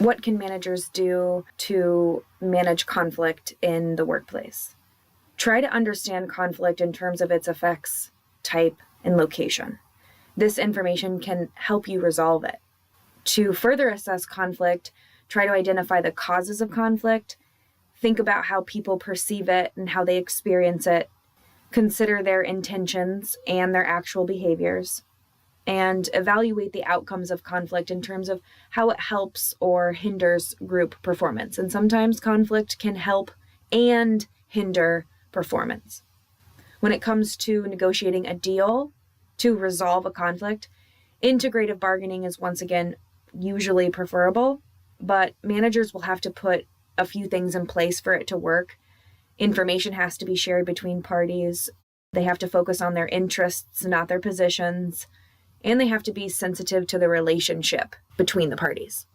What can managers do to manage conflict in the workplace? Try to understand conflict in terms of its effects, type, and location. This information can help you resolve it. To further assess conflict, try to identify the causes of conflict, think about how people perceive it and how they experience it, consider their intentions and their actual behaviors, and evaluate the outcomes of conflict in terms of how it helps or hinders group performance. And sometimes conflict can help and hinder performance. When it comes to negotiating a deal to resolve a conflict, integrative bargaining is once again usually preferable, but managers will have to put a few things in place for it to work. Information has to be shared between parties. They have to focus on their interests, not their positions. And they have to be sensitive to the relationship between the parties.